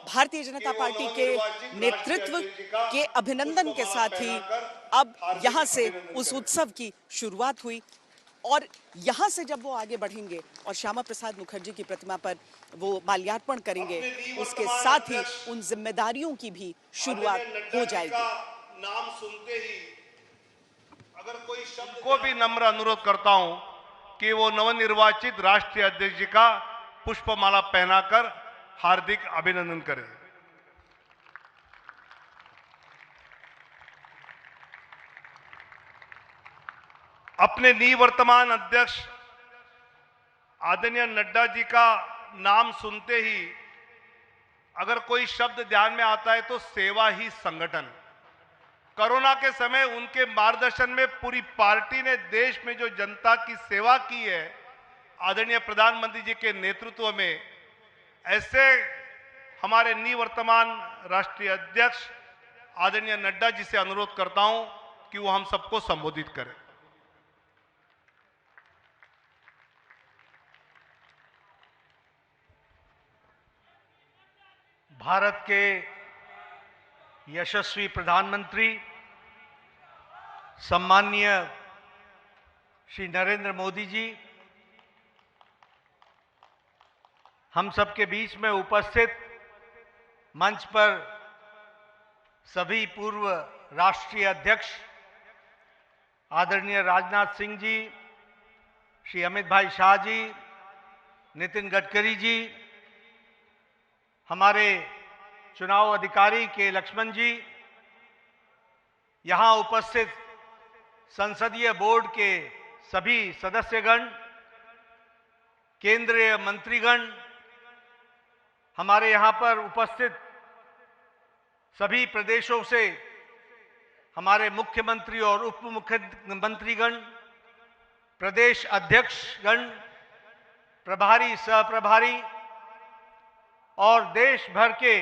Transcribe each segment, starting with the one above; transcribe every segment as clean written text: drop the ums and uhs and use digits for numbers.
Bharatiya Janata party के नेतृत्व के अभिनंदन के साथ ही अब यहां से उस उत्सव की शुरुआत हुई और यहां से जब वो आगे बढ़ेंगे और श्यामा प्रसाद मुखर्जी की प्रतिमा पर वो माल्यार्पण करेंगे, उसके साथ ही उन जिम्मेदारियों की भी शुरुआत हो जाएगी। नाम सुनते ही अगर कोई शब्द को भी नम्र अनुरोध करता हूं कि वो नवनिर्वाचित राष्ट्रीय अध्यक्ष जी का पुष्पमाला पहनाकर हार्दिक अभिनंदन करें। अपने निवर्तमान अध्यक्ष आदरणीय नड्डा जी का नाम सुनते ही अगर कोई शब्द ध्यान में आता है तो सेवा ही संगठन। कोरोना के समय उनके मार्गदर्शन में पूरी पार्टी ने देश में जो जनता की सेवा की है, आदरणीय प्रधानमंत्री जी के नेतृत्व में, ऐसे हमारे निवर्तमान राष्ट्रीय अध्यक्ष आदरणीय नड्डा जी से अनुरोध करता हूं कि वो हम सबको संबोधित करें। भारत के यशस्वी प्रधानमंत्री सम्माननीय श्री नरेंद्र मोदी जी, हम सबके बीच में उपस्थित मंच पर सभी पूर्व राष्ट्रीय अध्यक्ष आदरणीय राजनाथ सिंह जी, श्री अमित भाई शाह जी, नितिन गडकरी जी, हमारे चुनाव अधिकारी के लक्ष्मण जी, यहां उपस्थित संसदीय बोर्ड के सभी सदस्यगण, केंद्रीय मंत्रीगण, हमारे यहां पर उपस्थित सभी प्रदेशों से हमारे मुख्यमंत्री और उप मुख्यमंत्रीगण, प्रदेश अध्यक्षगण, प्रभारी, सहप्रभारी और देश भर के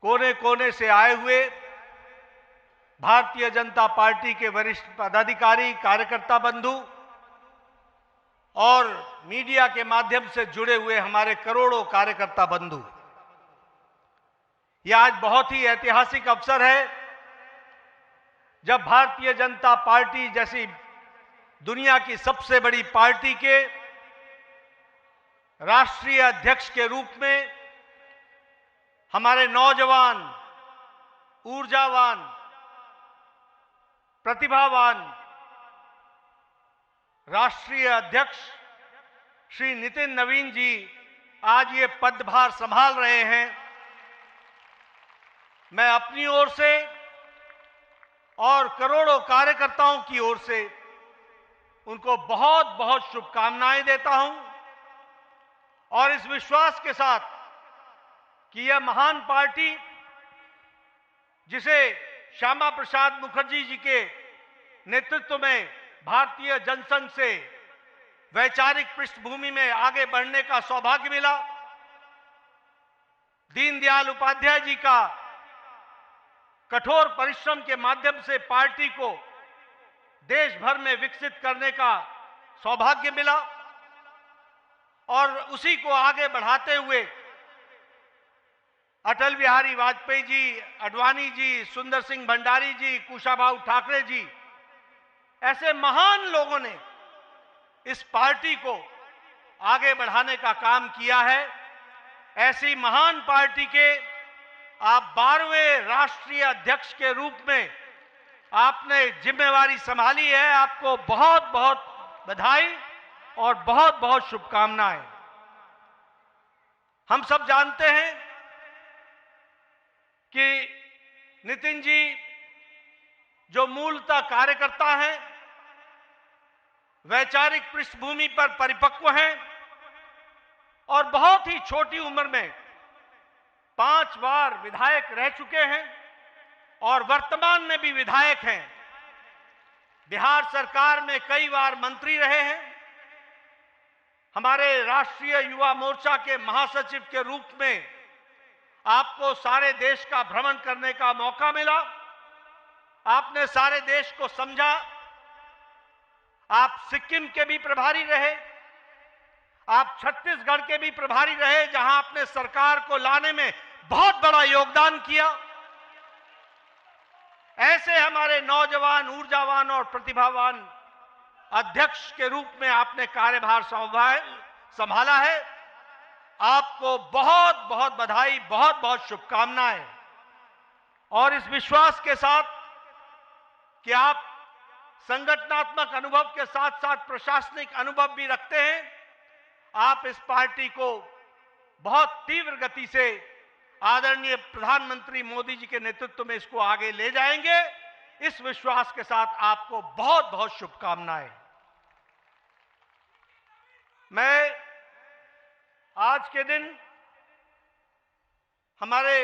कोने कोने से आए हुए भारतीय जनता पार्टी के वरिष्ठ पदाधिकारी, कार्यकर्ता बंधु और मीडिया के माध्यम से जुड़े हुए हमारे करोड़ों कार्यकर्ता बंधु, यह आज बहुत ही ऐतिहासिक अवसर है जब भारतीय जनता पार्टी जैसी दुनिया की सबसे बड़ी पार्टी के राष्ट्रीय अध्यक्ष के रूप में हमारे नौजवान, ऊर्जावान, प्रतिभावान राष्ट्रीय अध्यक्ष श्री नितिन नवीन जी आज ये पदभार संभाल रहे हैं। मैं अपनी ओर से और करोड़ों कार्यकर्ताओं की ओर से उनको बहुत बहुत शुभकामनाएं देता हूं और इस विश्वास के साथ कि यह महान पार्टी, जिसे श्यामा प्रसाद मुखर्जी जी के नेतृत्व में भारतीय जनसंघ से वैचारिक पृष्ठभूमि में आगे बढ़ने का सौभाग्य मिला, दीनदयाल उपाध्याय जी का कठोर परिश्रम के माध्यम से पार्टी को देश भर में विकसित करने का सौभाग्य मिला और उसी को आगे बढ़ाते हुए अटल बिहारी वाजपेयी जी, अडवाणी जी, सुंदर सिंह भंडारी जी, कुशाभाऊ ठाकरे जी, ऐसे महान लोगों ने इस पार्टी को आगे बढ़ाने का काम किया है। ऐसी महान पार्टी के आप 12वें राष्ट्रीय अध्यक्ष के रूप में आपने जिम्मेवारी संभाली है। आपको बहुत बहुत बधाई और बहुत बहुत शुभकामनाएं। हम सब जानते हैं कि नितिन जी जो मूलतः कार्यकर्ता हैं, वैचारिक पृष्ठभूमि पर परिपक्व हैं और बहुत ही छोटी उम्र में 5 बार विधायक रह चुके हैं और वर्तमान में भी विधायक हैं। बिहार सरकार में कई बार मंत्री रहे हैं। हमारे राष्ट्रीय युवा मोर्चा के महासचिव के रूप में आपको सारे देश का भ्रमण करने का मौका मिला। आपने सारे देश को समझा। आप सिक्किम के भी प्रभारी रहे, आप छत्तीसगढ़ के भी प्रभारी रहे, जहां आपने सरकार को लाने में बहुत बड़ा योगदान किया। ऐसे हमारे नौजवान, ऊर्जावान और प्रतिभावान अध्यक्ष के रूप में आपने कार्यभार संभाला है। आपको बहुत बहुत बधाई, बहुत बहुत शुभकामनाएं। और इस विश्वास के साथ कि आप संगठनात्मक अनुभव के साथ साथ प्रशासनिक अनुभव भी रखते हैं, आप इस पार्टी को बहुत तीव्र गति से आदरणीय प्रधानमंत्री मोदी जी के नेतृत्व में इसको आगे ले जाएंगे। इस विश्वास के साथ आपको बहुत बहुत शुभकामनाएं। मैं आज के दिन हमारे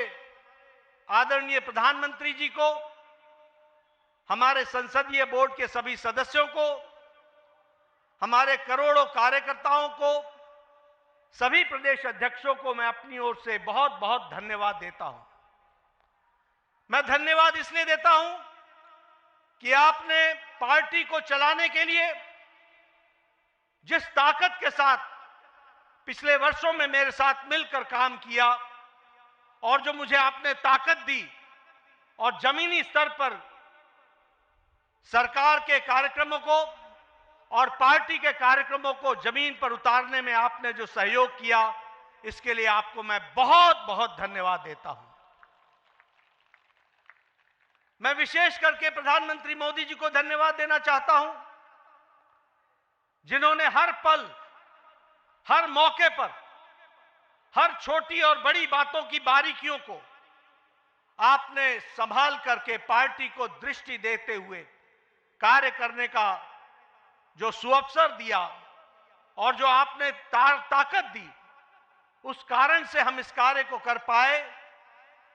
आदरणीय प्रधानमंत्री जी को, हमारे संसदीय बोर्ड के सभी सदस्यों को, हमारे करोड़ों कार्यकर्ताओं को, सभी प्रदेश अध्यक्षों को मैं अपनी ओर से बहुत बहुत धन्यवाद देता हूं। मैं धन्यवाद इसलिए देता हूं कि आपने पार्टी को चलाने के लिए जिस ताकत के साथ पिछले वर्षों में मेरे साथ मिलकर काम किया और जो मुझे आपने ताकत दी और जमीनी स्तर पर सरकार के कार्यक्रमों को और पार्टी के कार्यक्रमों को जमीन पर उतारने में आपने जो सहयोग किया, इसके लिए आपको मैं बहुत बहुत धन्यवाद देता हूं। मैं विशेष करके प्रधानमंत्री मोदी जी को धन्यवाद देना चाहता हूं, जिन्होंने हर पल, हर मौके पर, हर छोटी और बड़ी बातों की बारीकियों को आपने संभाल करके पार्टी को दृष्टि देते हुए कार्य करने का जो सुअवसर दिया और जो आपने ताकत दी, उस कारण से हम इस कार्य को कर पाए।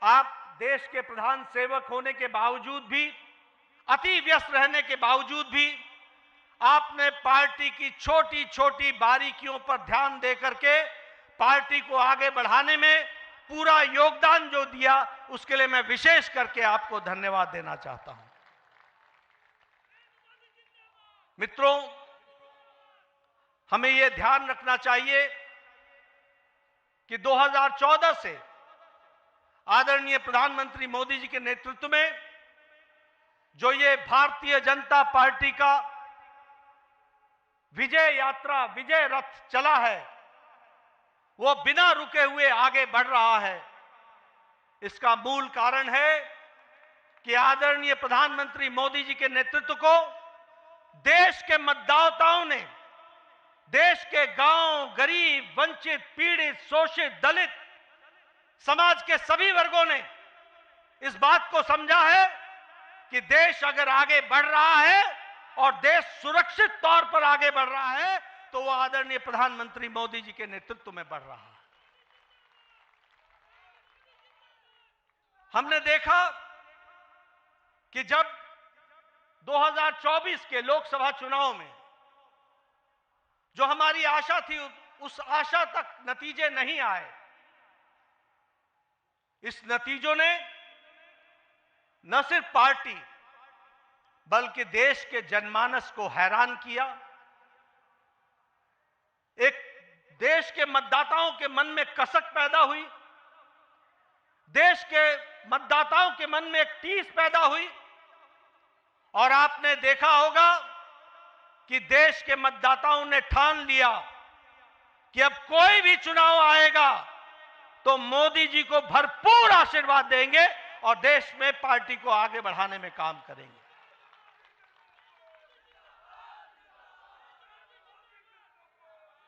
आप देश के प्रधान सेवक होने के बावजूद भी, अति व्यस्त रहने के बावजूद भी, आपने पार्टी की छोटी छोटी बारीकियों पर ध्यान देकर के पार्टी को आगे बढ़ाने में पूरा योगदान जो दिया, उसके लिए मैं विशेष करके आपको धन्यवाद देना चाहता हूं। मित्रों, हमें यह ध्यान रखना चाहिए कि 2014 से आदरणीय प्रधानमंत्री मोदी जी के नेतृत्व में जो ये भारतीय जनता पार्टी का विजय यात्रा, विजय रथ चला है, वो बिना रुके हुए आगे बढ़ रहा है। इसका मूल कारण है कि आदरणीय प्रधानमंत्री मोदी जी के नेतृत्व को देश के मतदाताओं ने, देश के गांव, गरीब, वंचित, पीड़ित, शोषित, दलित समाज के सभी वर्गों ने इस बात को समझा है कि देश अगर आगे बढ़ रहा है और देश सुरक्षित तौर पर आगे बढ़ रहा है, तो वो आदरणीय प्रधानमंत्री मोदी जी के नेतृत्व में बढ़ रहा है। हमने देखा कि जब 2024 के लोकसभा चुनाव में जो हमारी आशा थी, उस आशा तक नतीजे नहीं आए। इस नतीजों ने न सिर्फ पार्टी बल्कि देश के जनमानस को हैरान किया। एक देश के मतदाताओं के मन में कसक पैदा हुई, देश के मतदाताओं के मन में एक टीस पैदा हुई, और आपने देखा होगा कि देश के मतदाताओं ने ठान लिया कि अब कोई भी चुनाव आएगा तो मोदी जी को भरपूर आशीर्वाद देंगे और देश में पार्टी को आगे बढ़ाने में काम करेंगे।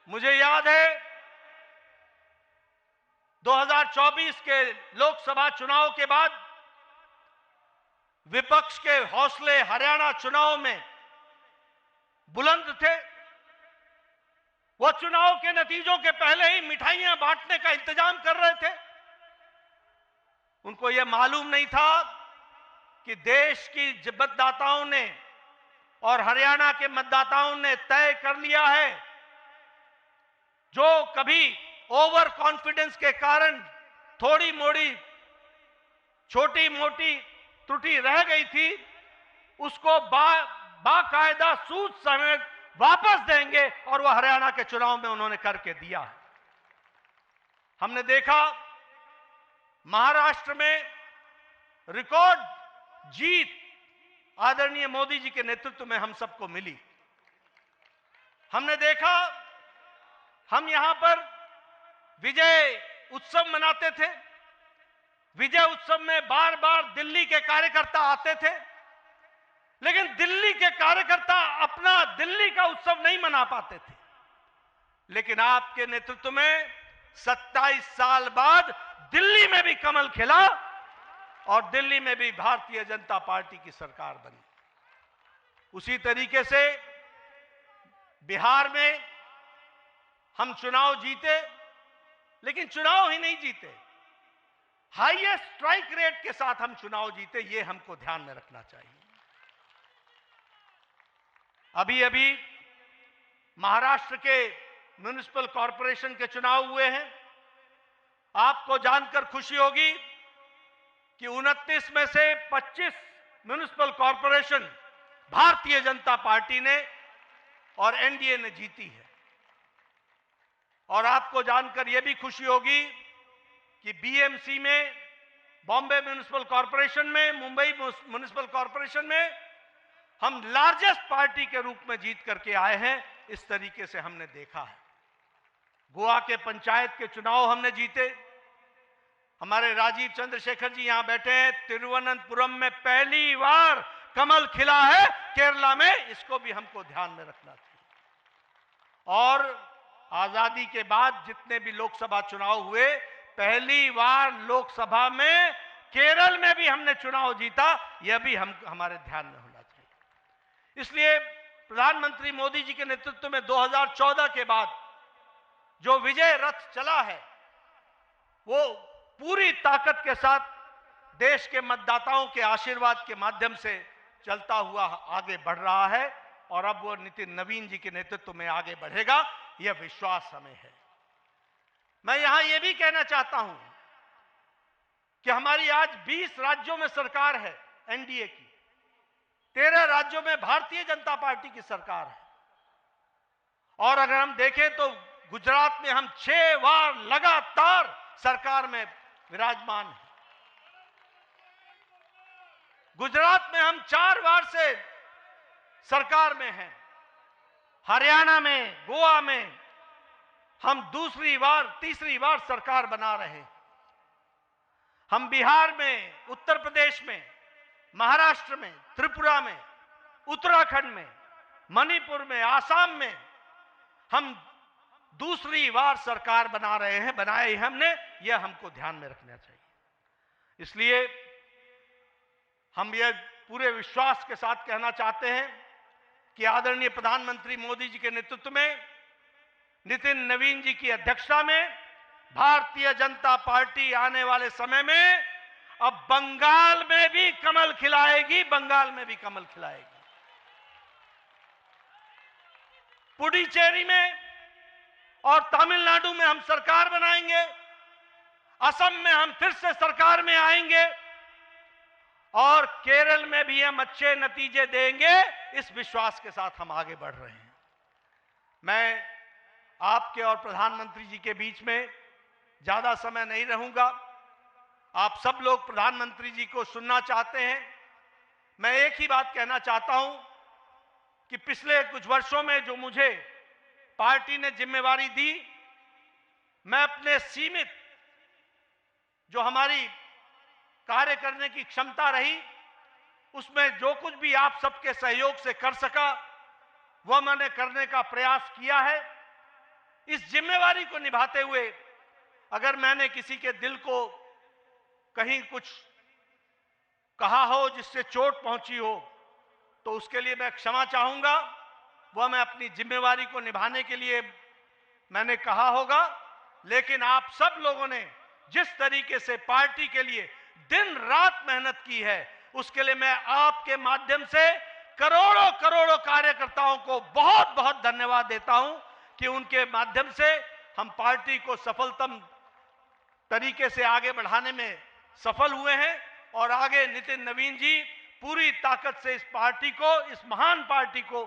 मुझे याद है 2024 के लोकसभा चुनाव के बाद विपक्ष के हौसले हरियाणा चुनाव में बुलंद थे। वो चुनाव के नतीजों के पहले ही मिठाइयां बांटने का इंतजाम कर रहे थे। उनको यह मालूम नहीं था कि देश की मतदाताओं ने और हरियाणा के मतदाताओं ने तय कर लिया है, जो कभी ओवर कॉन्फिडेंस के कारण थोड़ी मोड़ी छोटी मोटी त्रुटि रह गई थी, उसको बाकायदा सूझ समेत वापस देंगे, और वह हरियाणा के चुनाव में उन्होंने करके दिया है। हमने देखा महाराष्ट्र में रिकॉर्ड जीत आदरणीय मोदी जी के नेतृत्व में हम सबको मिली। हमने देखा हम यहां पर विजय उत्सव मनाते थे। विजय उत्सव में बार बार दिल्ली के कार्यकर्ता आते थे, लेकिन दिल्ली के कार्यकर्ता अपना दिल्ली का उत्सव नहीं मना पाते थे। लेकिन आपके नेतृत्व में 27 साल बाद दिल्ली में भी कमल खिला और दिल्ली में भी भारतीय जनता पार्टी की सरकार बनी। उसी तरीके से बिहार में हम चुनाव जीते, लेकिन चुनाव ही नहीं जीते, हाईएस्ट स्ट्राइक रेट के साथ हम चुनाव जीते। ये हमको ध्यान में रखना चाहिए। अभी अभी महाराष्ट्र के म्युनिसिपल कॉरपोरेशन के चुनाव हुए हैं। आपको जानकर खुशी होगी कि 29 में से 25 municipal corporation Bharatiya Janata party ने और एनडीए ने जीती है। और आपको जानकर यह भी खुशी होगी कि बीएमसी में, बॉम्बे म्युनिसिपल कॉरपोरेशन में, मुंबई म्युनिसिपल कॉरपोरेशन में हम लार्जेस्ट पार्टी के रूप में जीत करके आए हैं। इस तरीके से हमने देखा है। गोवा के पंचायत के चुनाव हमने जीते। हमारे राजीव चंद्रशेखर जी यहां बैठे हैं। तिरुवनंतपुरम में पहली बार कमल खिला है। केरला में, इसको भी हमको ध्यान में रखना चाहिए। और आजादी के बाद जितने भी लोकसभा चुनाव हुए, पहली बार लोकसभा में केरल में भी हमने चुनाव जीता। यह भी हमारे ध्यान में होना चाहिए। इसलिए प्रधानमंत्री मोदी जी के नेतृत्व में 2014 के बाद जो विजय रथ चला है, वो पूरी ताकत के साथ देश के मतदाताओं के आशीर्वाद के माध्यम से चलता हुआ आगे बढ़ रहा है। और अब वो नितिन नवीन जी के नेतृत्व में आगे बढ़ेगा, यह विश्वास हमें है। मैं यहां यह भी कहना चाहता हूं कि हमारी आज 20 राज्यों में सरकार है एनडीए की, 13 राज्यों में भारतीय जनता पार्टी की सरकार है। और अगर हम देखें तो गुजरात में हम 6 बार लगातार सरकार में विराजमान हैं। गुजरात में हम 4 बार से सरकार में हैं। हरियाणा में, गोवा में हम दूसरी बार, तीसरी बार सरकार बना रहे हैं। हम बिहार में, उत्तर प्रदेश में, महाराष्ट्र में, त्रिपुरा में, उत्तराखंड में, मणिपुर में, आसाम में हम दूसरी बार सरकार बना रहे हैं, बनाई हमने। यह हमको ध्यान में रखना चाहिए। इसलिए हम यह पूरे विश्वास के साथ कहना चाहते हैं कि आदरणीय प्रधानमंत्री मोदी जी के नेतृत्व में, नितिन नवीन जी की अध्यक्षता में भारतीय जनता पार्टी आने वाले समय में अब बंगाल में भी कमल खिलाएगी, बंगाल में भी कमल खिलाएगी। पुडुचेरी में और तमिलनाडु में हम सरकार बनाएंगे। असम में हम फिर से सरकार में आएंगे और केरल में भी हम अच्छे नतीजे देंगे। इस विश्वास के साथ हम आगे बढ़ रहे हैं। मैं आपके और प्रधानमंत्री जी के बीच में ज्यादा समय नहीं रहूंगा। आप सब लोग प्रधानमंत्री जी को सुनना चाहते हैं। मैं एक ही बात कहना चाहता हूं कि पिछले कुछ वर्षों में जो मुझे पार्टी ने जिम्मेवारी दी, मैं अपने सीमित जो हमारी कार्य करने की क्षमता रही, उसमें जो कुछ भी आप सबके सहयोग से कर सका, वह मैंने करने का प्रयास किया है। इस जिम्मेवारी को निभाते हुए अगर मैंने किसी के दिल को कहीं कुछ कहा हो जिससे चोट पहुंची हो, तो उसके लिए मैं क्षमा चाहूंगा। वह मैं अपनी जिम्मेवारी को निभाने के लिए मैंने कहा होगा। लेकिन आप सब लोगों ने जिस तरीके से पार्टी के लिए दिन रात मेहनत की है, उसके लिए मैं आपके माध्यम से करोड़ों करोड़ों कार्यकर्ताओं को बहुत बहुत धन्यवाद देता हूं कि उनके माध्यम से हम पार्टी को सफलतम तरीके से आगे बढ़ाने में सफल हुए हैं। और आगे नितिन नवीन जी पूरी ताकत से इस पार्टी को, इस महान पार्टी को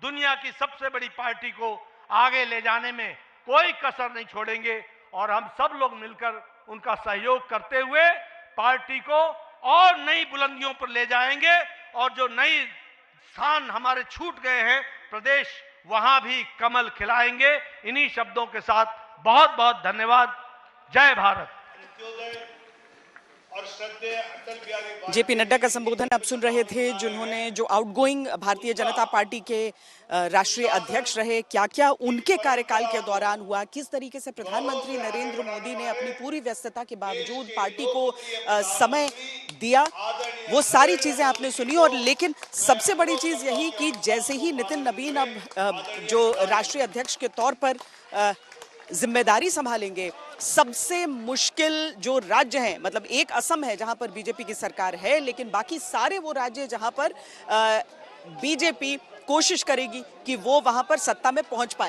दुनिया की सबसे बड़ी पार्टी को आगे ले जाने में कोई कसर नहीं छोड़ेंगे और हम सब लोग मिलकर उनका सहयोग करते हुए पार्टी को और नई बुलंदियों पर ले जाएंगे और जो नई स्थान हमारे छूट गए हैं प्रदेश, वहां भी कमल खिलाएंगे। इन्हीं शब्दों के साथ बहुत बहुत धन्यवाद। जय भारत। और श्रद्धेय अटल बिहारी जेपी नड्डा का संबोधन आप सुन रहे थे, जिन्होंने जो आउटगोइंग भारतीय जनता पार्टी के राष्ट्रीय अध्यक्ष रहे, क्या क्या उनके कार्यकाल के दौरान हुआ, किस तरीके से प्रधानमंत्री नरेंद्र मोदी ने अपनी पूरी व्यस्तता के बावजूद पार्टी को समय दिया, वो सारी चीजें आपने सुनी। और लेकिन सबसे बड़ी चीज यही कि जैसे ही नितिन नबीन अब जो राष्ट्रीय अध्यक्ष के तौर पर जिम्मेदारी संभालेंगे, सबसे मुश्किल जो राज्य हैं, मतलब एक असम है जहां पर बीजेपी की सरकार है, लेकिन बाकी सारे वो राज्य जहां पर बीजेपी कोशिश करेगी कि वो वहां पर सत्ता में पहुंच पाए।